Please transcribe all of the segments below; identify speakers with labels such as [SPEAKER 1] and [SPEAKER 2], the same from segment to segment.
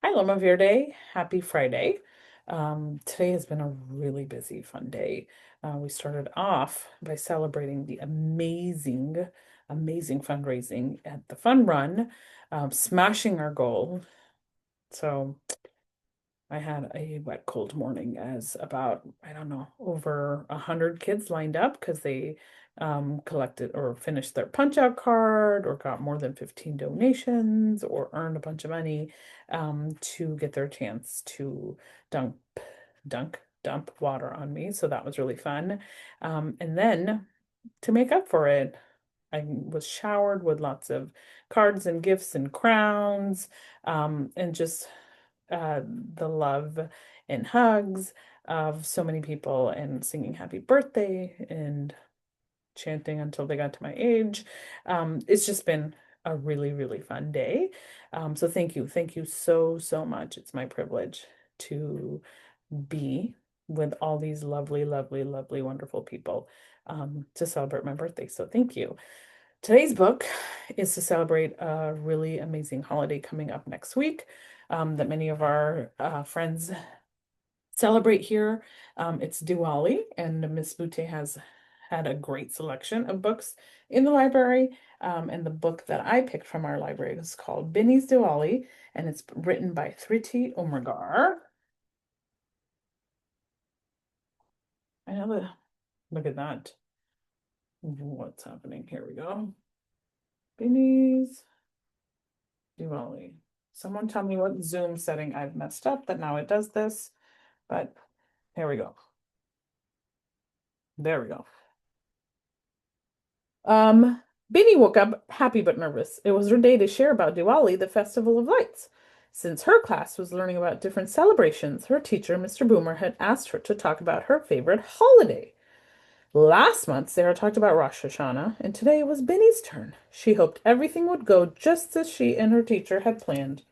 [SPEAKER 1] Hi, Loma Verde. Happy Friday. Today has been a really busy, fun day. We started off by celebrating the amazing fundraising at the fun run, smashing our goal. So I had a wet, cold morning as about, I don't know, over 100 kids lined up because they collected or finished their punch out card or got more than 15 donations or earned a bunch of money to get their chance to dunk, dump water on me. So that was really fun. And then to make up for it, I was showered with lots of cards and gifts and crowns, and just the love and hugs of so many people and singing happy birthday and chanting until they got to my age. It's just been a really, really fun day. So thank you. Thank you so, so much. It's my privilege to be with all these lovely, lovely, lovely, wonderful people to celebrate my birthday. So thank you. Today's book is to celebrate a really amazing holiday coming up next week that many of our friends celebrate here. It's Diwali, and Miss Butte has had a great selection of books in the library. And the book that I picked from our library is called Binny's Diwali, and it's written by Thrity Umrigar. I know the look at that. What's happening? Here we go. Binny's Diwali. Someone tell me what Zoom setting I've messed up that now it does this, but here we go. There we go. Um, Binny woke up happy but nervous. It was her day to share about Diwali, the festival of lights. Since her class was learning about different celebrations, her teacher, Mr. Boomer, had asked her to talk about her favorite holiday. Last month, Sarah talked about Rosh Hashanah, and today it was Binny's turn. She hoped everything would go just as she and her teacher had planned.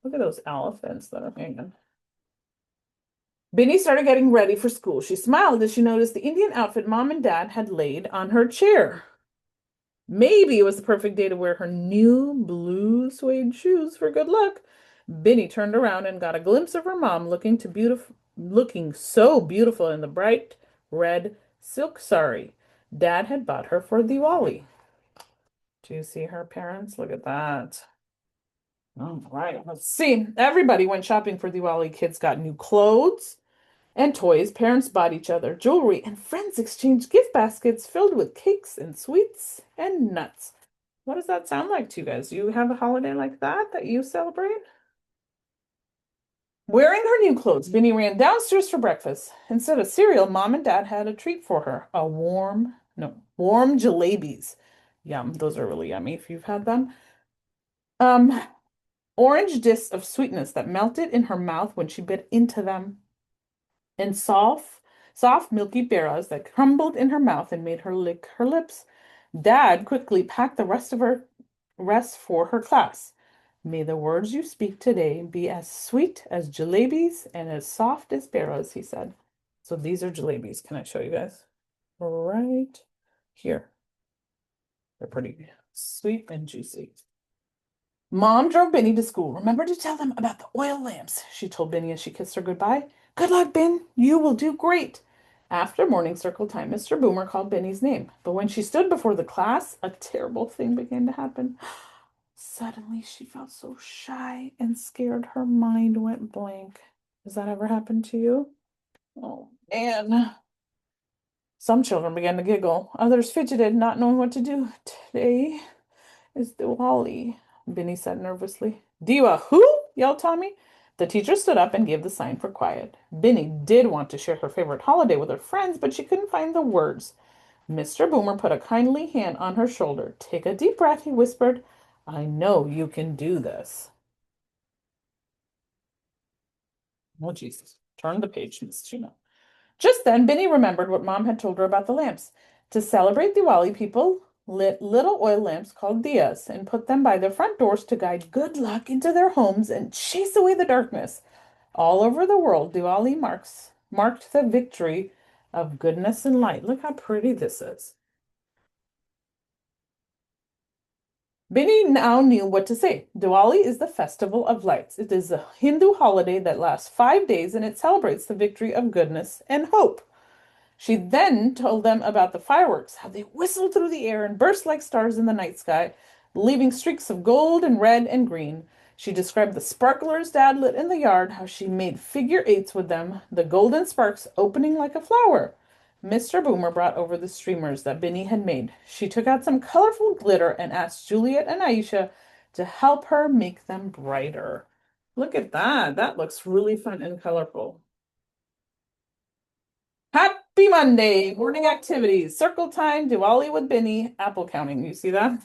[SPEAKER 1] Look at those elephants that are hanging. Binny started getting ready for school. She smiled as she noticed the Indian outfit Mom and Dad had laid on her chair. Maybe it was the perfect day to wear her new blue suede shoes for good luck. Binny turned around and got a glimpse of her mom looking so beautiful in the bright red silk sari Dad had bought her for Diwali. Do you see her parents? Look at that. All right, let's see. Everybody went shopping for Diwali. Kids got new clothes and toys. Parents bought each other jewelry, and friends exchanged gift baskets filled with cakes and sweets and nuts. What does that sound like to you guys? Do you have a holiday like that you celebrate? Wearing her new clothes, Binny ran downstairs for breakfast. Instead of cereal, Mom and Dad had a treat for her. Warm jalebis. Yum, those are really yummy if you've had them. Um, Orange discs of sweetness that melted in her mouth when she bit into them. And soft milky berries that crumbled in her mouth and made her lick her lips. Dad quickly packed the rest for her class. May the words you speak today be as sweet as jalebis and as soft as berries, he said. So these are jalebis. Can I show you guys? Right here. They're pretty sweet and juicy. Mom drove Binny to school. Remember to tell them about the oil lamps, she told Binny as she kissed her goodbye. Good luck, Bin. You will do great. After morning circle time, Mr. Boomer called Binny's name. But when she stood before the class, a terrible thing began to happen. Suddenly, she felt so shy and scared her mind went blank. Has that ever happened to you? Oh, man. Some children began to giggle. Others fidgeted, not knowing what to do. Today is Diwali, Binny said nervously. Diwa who? Yelled Tommy. The teacher stood up and gave the sign for quiet. Binny did want to share her favorite holiday with her friends, but she couldn't find the words. Mr. Boomer put a kindly hand on her shoulder. Take a deep breath, he whispered. I know you can do this. Oh, Jesus. Turn the page, Miss Cheema. Just then, Binny remembered what Mom had told her about the lamps. To celebrate Diwali, people lit little oil lamps called diyas and put them by their front doors to guide good luck into their homes and chase away the darkness. All over the world, Diwali marked the victory of goodness and light. Look how pretty this is. Binny now knew what to say. Diwali is the festival of lights. It is a Hindu holiday that lasts 5 days and it celebrates the victory of goodness and hope. She then told them about the fireworks, how they whistled through the air and burst like stars in the night sky, leaving streaks of gold and red and green. She described the sparklers Dad lit in the yard, how she made figure eights with them, the golden sparks opening like a flower. Mr. Boomer brought over the streamers that Binny had made. She took out some colorful glitter and asked Juliet and Aisha to help her make them brighter. Look at that. That looks really fun and colorful. Happy Monday! Morning activities. Circle time, Diwali with Binny, apple counting. You see that?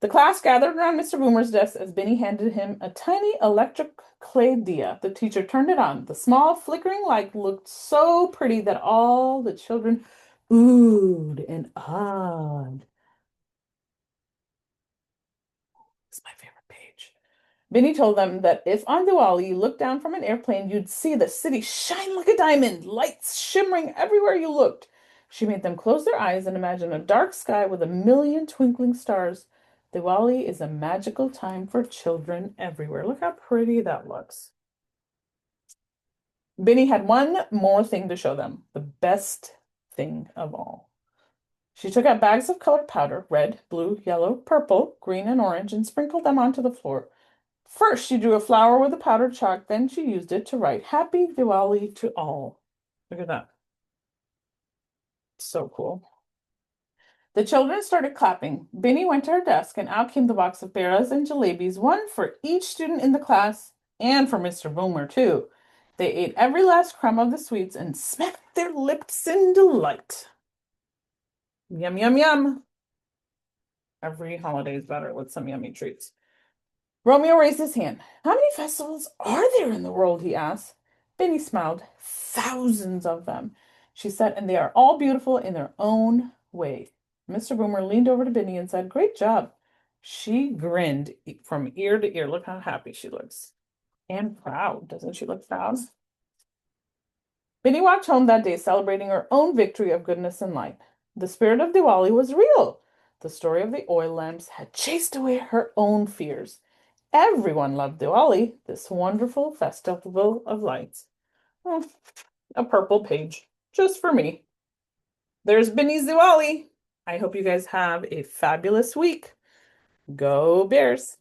[SPEAKER 1] The class gathered around Mr. Boomer's desk as Binny handed him a tiny electric clay dia. The teacher turned it on. The small flickering light looked so pretty that all the children oohed and awed. It's my favorite page. Binny told them that if on Diwali you looked down from an airplane, you'd see the city shine like a diamond, lights shimmering everywhere you looked. She made them close their eyes and imagine a dark sky with a million twinkling stars. Diwali is a magical time for children everywhere. Look how pretty that looks. Binny had one more thing to show them, the best thing of all. She took out bags of colored powder, red, blue, yellow, purple, green, and orange, and sprinkled them onto the floor. First, she drew a flower with a powdered chalk, then she used it to write Happy Diwali to all. Look at that. So cool. The children started clapping. Binny went to her desk, and out came the box of peras and jalebis, one for each student in the class, and for Mr. Boomer, too. They ate every last crumb of the sweets and smacked their lips in delight. Yum, yum, yum. Every holiday is better with some yummy treats. Romeo raised his hand. How many festivals are there in the world? He asked. Binny smiled. Thousands of them, she said, and they are all beautiful in their own way. Mr. Boomer leaned over to Binny and said, Great job. She grinned from ear to ear. Look how happy she looks. And proud. Doesn't she look proud? Binny walked home that day celebrating her own victory of goodness and light. The spirit of Diwali was real. The story of the oil lamps had chased away her own fears. Everyone loved Diwali, this wonderful festival of lights. Oh, a purple page, just for me. There's Binny's Diwali. I hope you guys have a fabulous week. Go Bears!